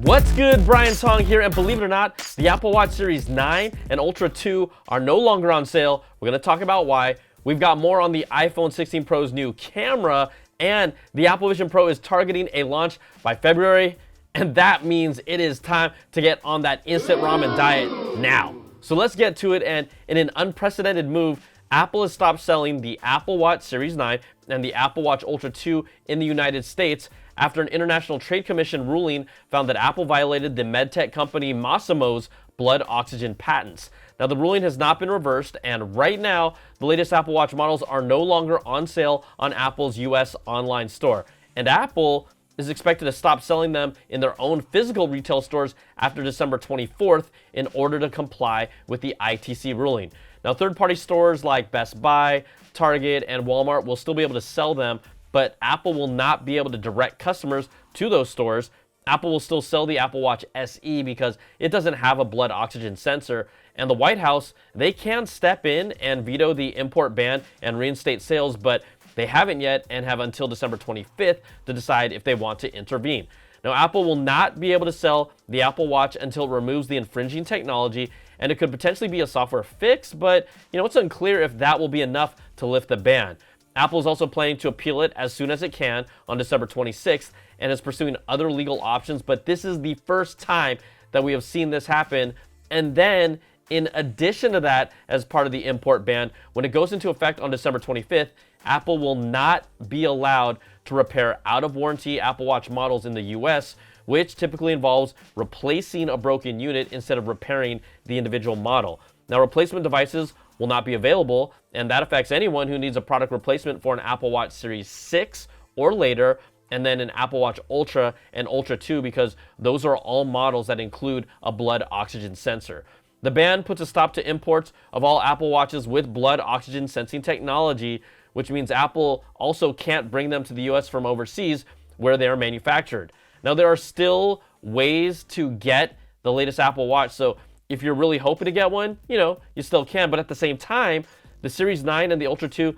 What's good? Brian Tong here, and believe it or not, the Apple Watch Series 9 and Ultra 2 are no longer on sale. We're going to talk about why. We've got more on the iPhone 16 Pro's new camera, and the Apple Vision Pro is targeting a launch by February, and that means it is time to get on that instant ramen diet now. So let's get to it, and in an unprecedented move, Apple has stopped selling the Apple Watch Series 9 and the Apple Watch Ultra 2 in the United States after an International Trade Commission ruling found that Apple violated the medtech company Masimo's blood oxygen patents. Now, the ruling has not been reversed, and right now, the latest Apple Watch models are no longer on sale on Apple's US online store. And Apple is expected to stop selling them in their own physical retail stores after December 24th in order to comply with the ITC ruling. Now, third-party stores like Best Buy, Target, and Walmart will still be able to sell them, but Apple will not be able to direct customers to those stores. Apple will still sell the Apple Watch SE because it doesn't have a blood oxygen sensor. And the White House, they can step in and veto the import ban and reinstate sales, but they haven't yet and have until December 25th to decide if they want to intervene. Now, Apple will not be able to sell the Apple Watch until it removes the infringing technology, and it could potentially be a software fix, but it's unclear if that will be enough to lift the ban. Apple is also planning to appeal it as soon as it can on December 26th and is pursuing other legal options, but this is the first time that we have seen this happen. And then, in addition to that, as part of the import ban, when it goes into effect on December 25th, Apple will not be allowed to repair out-of-warranty Apple Watch models in the US, which typically involves replacing a broken unit instead of repairing the individual model. Now, replacement devices will not be available, and that affects anyone who needs a product replacement for an Apple Watch Series 6 or later, and then an Apple Watch Ultra and Ultra 2, because those are all models that include a blood oxygen sensor. The ban puts a stop to imports of all Apple Watches with blood oxygen sensing technology, which means Apple also can't bring them to the US from overseas where they are manufactured. Now, there are still ways to get the latest Apple Watch, so if you're really hoping to get one, you still can. But at the same time, the Series 9 and the Ultra 2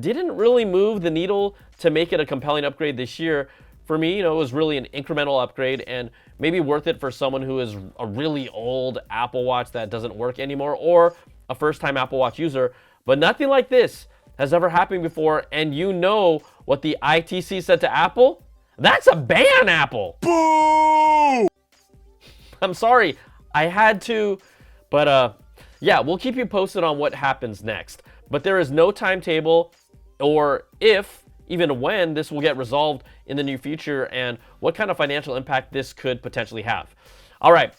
didn't really move the needle to make it a compelling upgrade this year. For me, it was really an incremental upgrade and maybe worth it for someone who is a really old Apple Watch that doesn't work anymore or a first-time Apple Watch user. But nothing like this has ever happened before, and you know what the ITC said to Apple? That's a ban, Apple! Boo! I'm sorry. I had to, but yeah, we'll keep you posted on what happens next. But there is no timetable or if, even when, this will get resolved in the near future and what kind of financial impact this could potentially have. All right,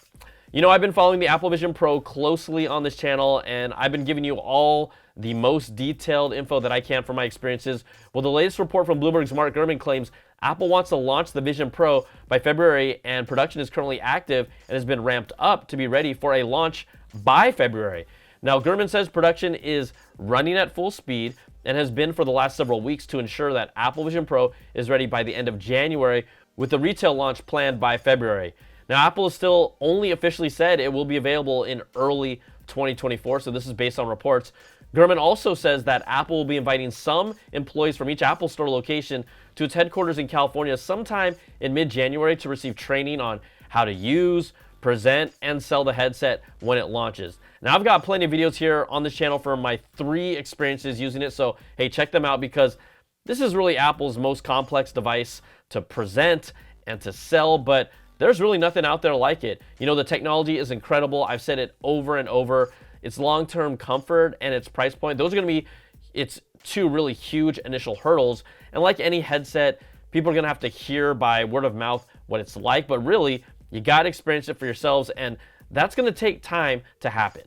I've been following the Apple Vision Pro closely on this channel, and I've been giving you all the most detailed info that I can from my experiences. Well, the latest report from Bloomberg's Mark Gurman claims Apple wants to launch the Vision Pro by February, and production is currently active and has been ramped up to be ready for a launch by February. Now, Gurman says production is running at full speed and has been for the last several weeks to ensure that Apple Vision Pro is ready by the end of January, with the retail launch planned by February. Now, Apple has still only officially said it will be available in early 2024, so this is based on reports. Gurman also says that Apple will be inviting some employees from each Apple Store location to its headquarters in California sometime in mid-January to receive training on how to use, present, and sell the headset when it launches. Now, I've got plenty of videos here on this channel for my 3 experiences using it, so hey, check them out because this is really Apple's most complex device to present and to sell, but there's really nothing out there like it. The technology is incredible. I've said it over and over. Its long-term comfort and its price point, those are going to be its 2 really huge initial hurdles. And like any headset, people are going to have to hear by word of mouth what it's like, but really, you got to experience it for yourselves, and that's going to take time to happen.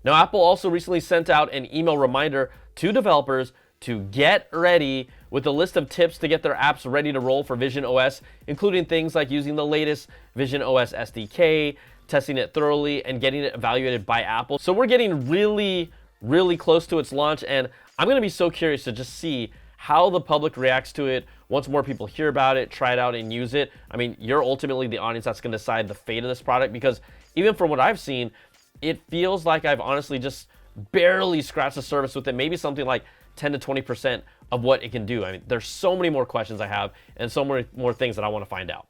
Now, Apple also recently sent out an email reminder to developers to get ready with a list of tips to get their apps ready to roll for Vision OS, including things like using the latest Vision OS SDK, testing it thoroughly, and getting it evaluated by Apple. So we're getting really, really close to its launch, and I'm going to be so curious to just see how the public reacts to it once more people hear about it, try it out, and use it. I mean, you're ultimately the audience that's going to decide the fate of this product, because even from what I've seen, it feels like I've honestly just barely scratched the surface with it, maybe something like 10 to 20% of what it can do. I mean, there's so many more questions I have and so many more things that I want to find out.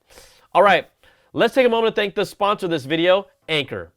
All right, Let's take a moment to thank the sponsor of this video, Anker.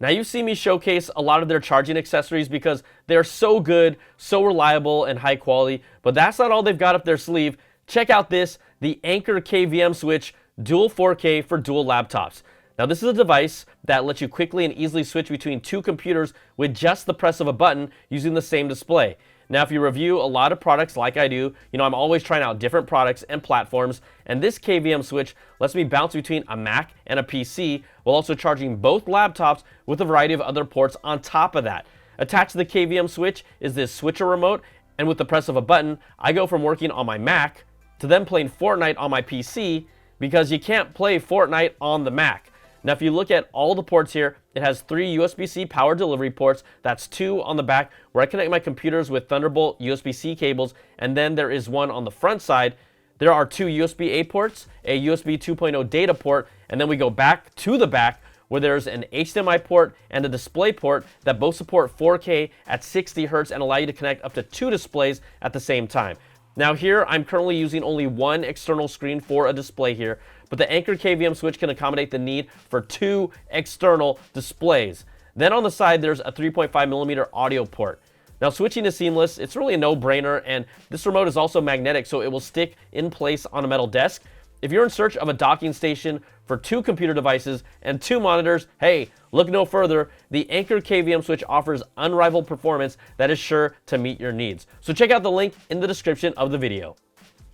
Now you've seen me showcase a lot of their charging accessories because they're so good, so reliable, and high quality, but that's not all they've got up their sleeve. Check out this, the Anker KVM switch, dual 4K for dual laptops. Now this is a device that lets you quickly and easily switch between two computers with just the press of a button using the same display. Now if you review a lot of products like I do, I'm always trying out different products and platforms, and this KVM switch lets me bounce between a Mac and a PC while also charging both laptops with a variety of other ports on top of that. Attached to the KVM switch is this switcher remote, and with the press of a button, I go from working on my Mac to then playing Fortnite on my PC because you can't play Fortnite on the Mac. Now, if you look at all the ports here, it has 3 USB-C power delivery ports. That's 2 on the back where I connect my computers with Thunderbolt USB-C cables, and then there is one on the front side. There are 2 USB-A ports, a USB 2.0 data port, and then we go back to the back where there's an HDMI port and a display port that both support 4K at 60 Hz and allow you to connect up to 2 displays at the same time. Now here, I'm currently using only one external screen for a display here, but the Anker KVM switch can accommodate the need for 2 external displays. Then on the side, there's a 3.5mm audio port. Now switching is seamless, it's really a no-brainer, and this remote is also magnetic, so it will stick in place on a metal desk. If you're in search of a docking station for 2 computer devices and 2 monitors, hey, look no further. The Anker KVM switch offers unrivaled performance that is sure to meet your needs. So check out the link in the description of the video.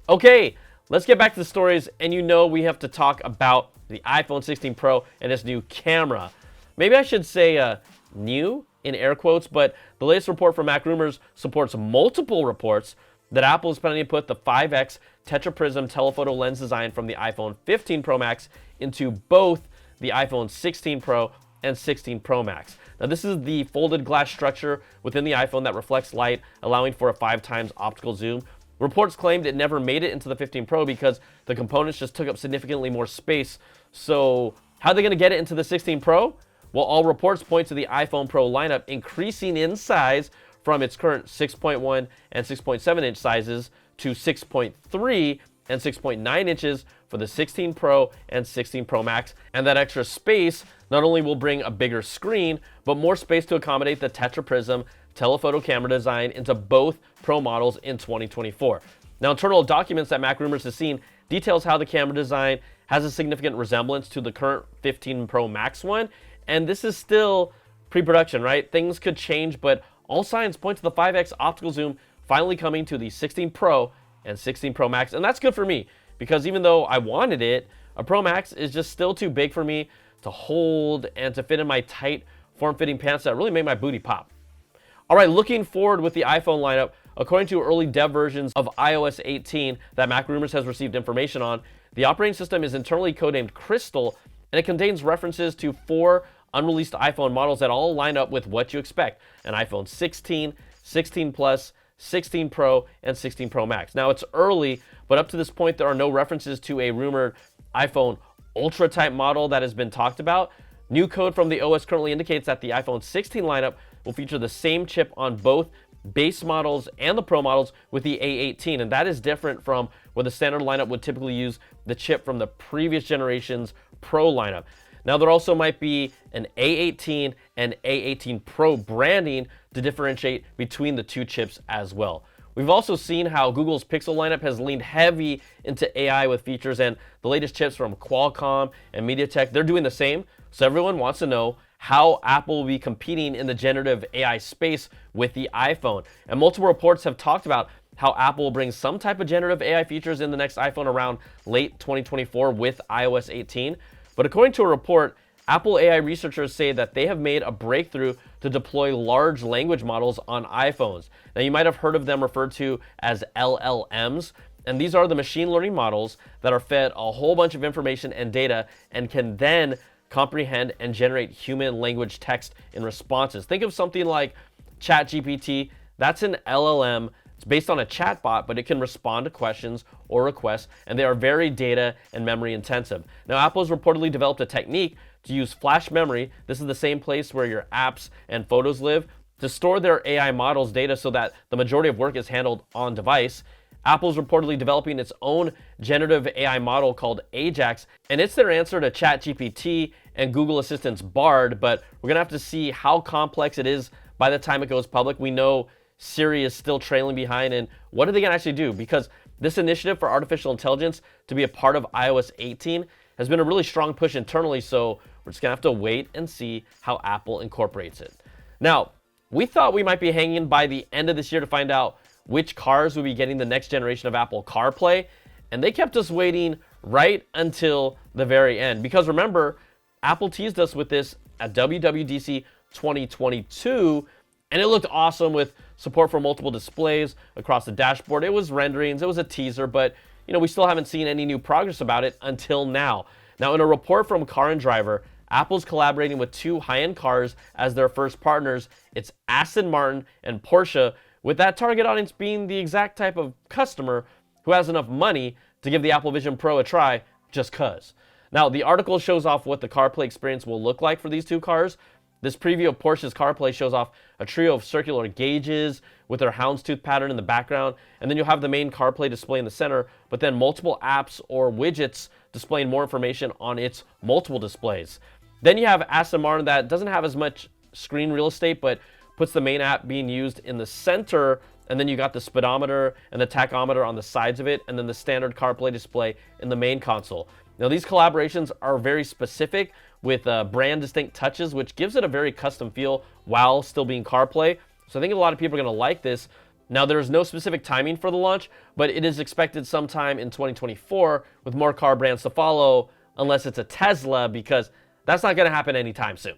Okay, let's get back to the stories, and we have to talk about the iPhone 16 Pro and its new camera. Maybe I should say new in air quotes, but the latest report from Mac Rumors supports multiple reports that Apple is planning to put the 5x tetraprism telephoto lens design from the iPhone 15 Pro Max into both the iPhone 16 Pro and 16 Pro Max. Now this is the folded glass structure within the iPhone that reflects light, allowing for a 5 times optical zoom. Reports claimed it never made it into the 15 Pro because the components just took up significantly more space. So how are they going to get it into the 16 Pro? Well, all reports point to the iPhone Pro lineup increasing in size from its current 6.1 and 6.7 inch sizes to 6.3 and 6.9 inches for the 16 Pro and 16 Pro Max. And that extra space not only will bring a bigger screen, but more space to accommodate the tetraprism telephoto camera design into both Pro models in 2024. Now, internal documents that Mac Rumors has seen details how the camera design has a significant resemblance to the current 15 Pro Max one, and this is still pre-production, right? Things could change, but all signs point to the 5x optical zoom finally coming to the 16 Pro and 16 Pro Max, and that's good for me because even though I wanted it, a Pro Max is just still too big for me to hold and to fit in my tight, form-fitting pants that really make my booty pop. All right, looking forward with the iPhone lineup, according to early dev versions of iOS 18 that Mac Rumors has received information on, the operating system is internally codenamed Crystal, and it contains references to 4 unreleased iPhone models that all line up with what you expect: an iPhone 16, 16 Plus, 16 Pro, and 16 Pro Max. Now it's early, but up to this point there are no references to a rumored iPhone Ultra type model that has been talked about. New code from the OS currently indicates that the iPhone 16 lineup will feature the same chip on both base models and the Pro models with the A18, and that is different from where the standard lineup would typically use the chip from the previous generation's Pro lineup. Now there also might be an A18 and A18 Pro branding to differentiate between the 2 chips as well. We've also seen how Google's Pixel lineup has leaned heavy into AI with features, and the latest chips from Qualcomm and MediaTek, they're doing the same. So everyone wants to know how Apple will be competing in the generative AI space with the iPhone. And multiple reports have talked about how Apple will bring some type of generative AI features in the next iPhone around late 2024 with iOS 18. But according to a report, Apple AI researchers say that they have made a breakthrough to deploy large language models on iPhones. Now, you might have heard of them referred to as LLMs, and these are the machine learning models that are fed a whole bunch of information and data and can then comprehend and generate human language text in responses. Think of something like ChatGPT. That's an LLM. It's based on a chatbot, but it can respond to questions or requests, and they are very data and memory intensive. Now, Apple has reportedly developed a technique to use flash memory. This is the same place where your apps and photos live, to store their AI models' data so that the majority of work is handled on device. Apple's reportedly developing its own generative AI model called Ajax, and it's their answer to ChatGPT and Google Assistant's Bard, but we're gonna have to see how complex it is by the time it goes public. We know Siri is still trailing behind, and what are they gonna actually do? Because this initiative for artificial intelligence to be a part of iOS 18 has been a really strong push internally, so we're just gonna have to wait and see how Apple incorporates it. Now, we thought we might be hanging by the end of this year to find out which cars will be getting the next generation of Apple CarPlay, and they kept us waiting right until the very end. Because remember, Apple teased us with this at WWDC 2022, and it looked awesome with support for multiple displays across the dashboard. It was renderings, it was a teaser, but we still haven't seen any new progress about it until now. Now, in a report from Car and Driver, Apple's collaborating with two high-end cars as their first partners. It's Aston Martin and Porsche, with that target audience being the exact type of customer who has enough money to give the Apple Vision Pro a try just cuz. Now, the article shows off what the CarPlay experience will look like for these two cars. This preview of Porsche's CarPlay shows off a trio of circular gauges with their houndstooth pattern in the background, and then you'll have the main CarPlay display in the center, but then multiple apps or widgets displaying more information on its multiple displays. Then you have Aston Martin that doesn't have as much screen real estate, but puts the main app being used in the center, and then you got the speedometer and the tachometer on the sides of it, and then the standard CarPlay display in the main console. Now, these collaborations are very specific with brand distinct touches, which gives it a very custom feel while still being CarPlay. So I think a lot of people are going to like this. Now, there's no specific timing for the launch, but it is expected sometime in 2024 with more car brands to follow, unless it's a Tesla, because that's not going to happen anytime soon.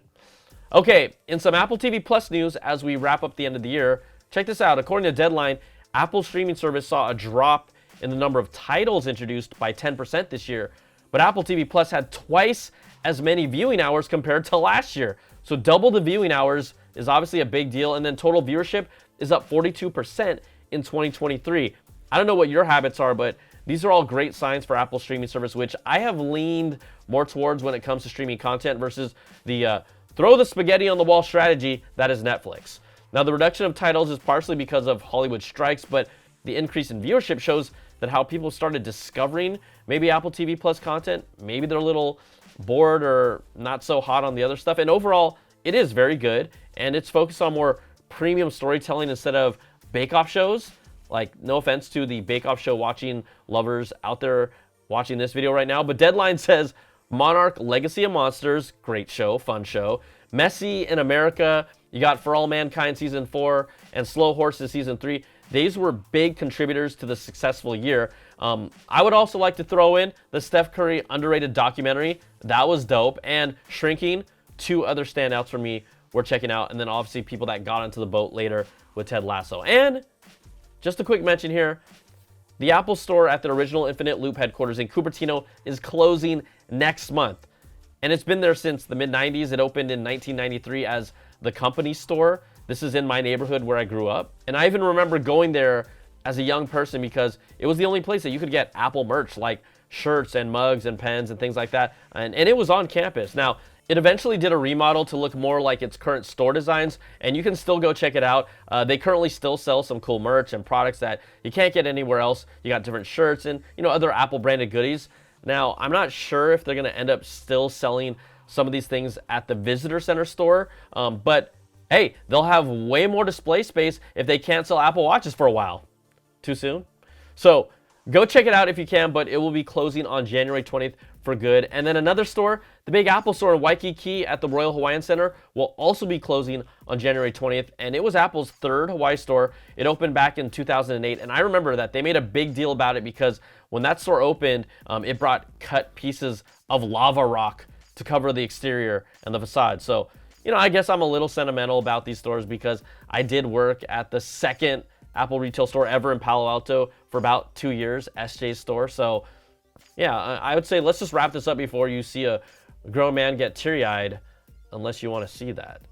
Okay, in some Apple TV Plus news as we wrap up the end of the year, check this out. According to Deadline, Apple's streaming service saw a drop in the number of titles introduced by 10% this year, but Apple TV Plus had twice as many viewing hours compared to last year. So double the viewing hours is obviously a big deal, and then total viewership is up 42% in 2023. I don't know what your habits are, but these are all great signs for Apple's streaming service, which I have leaned more towards when it comes to streaming content versus the throw the spaghetti on the wall strategy that is Netflix. Now, the reduction of titles is partially because of Hollywood strikes, but the increase in viewership shows that how people started discovering maybe Apple TV Plus content, maybe they're a little bored or not so hot on the other stuff. And overall, it is very good, and it's focused on more premium storytelling instead of bake-off shows. Like, no offense to the bake-off show watching lovers out there watching this video right now, but Deadline says Monarch Legacy of Monsters, great show, fun show. Messi in America, you got For All Mankind Season 4 and Slow Horses Season 3. These were big contributors to the successful year. I would also like to throw in the Steph Curry underrated documentary. That was dope. And Shrinking, two other standouts for me we're checking out. And then obviously people that got onto the boat later with Ted Lasso. And just a quick mention here, the Apple Store at the original Infinite Loop headquarters in Cupertino is closing next month. And it's been there since the mid-90s. It opened in 1993 as the company store. This is in my neighborhood where I grew up. And I even remember going there as a young person because it was the only place that you could get Apple merch, like shirts and mugs and pens and things like that. And it was on campus. Now, it eventually did a remodel to look more like its current store designs, and you can still go check it out. They currently still sell some cool merch and products that you can't get anywhere else. You got different shirts and other Apple branded goodies. Now, I'm not sure if they're going to end up still selling some of these things at the visitor center store, but hey, they'll have way more display space if they can't sell Apple Watches for a while. Too soon? So go check it out if you can, but it will be closing on January 20th for good. And then another store, the Big Apple store in Waikiki at the Royal Hawaiian Center, will also be closing on January 20th. And it was Apple's third Hawaii store. It opened back in 2008. And I remember that they made a big deal about it because when that store opened, it brought cut pieces of lava rock to cover the exterior and the facade. So, I guess I'm a little sentimental about these stores because I did work at the second Apple retail store ever in Palo Alto for about 2 years, SJ's store. So, yeah, I would say let's just wrap this up before you see a grown man get teary-eyed, unless you want to see that.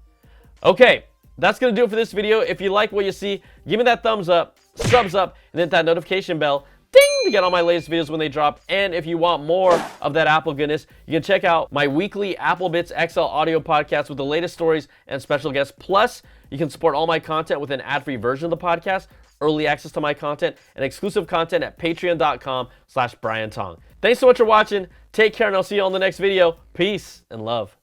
Okay, that's going to do it for this video. If you like what you see, give me that thumbs up, subs up, and hit that notification bell, ding, to get all my latest videos when they drop. And if you want more of that Apple goodness, you can check out my weekly Apple Bits XL audio podcast with the latest stories and special guests. Plus, you can support all my content with an ad-free version of the podcast early access to my content, and exclusive content at patreon.com/BrianTong. Thanks so much for watching. Take care, and I'll see you on the next video. Peace and love.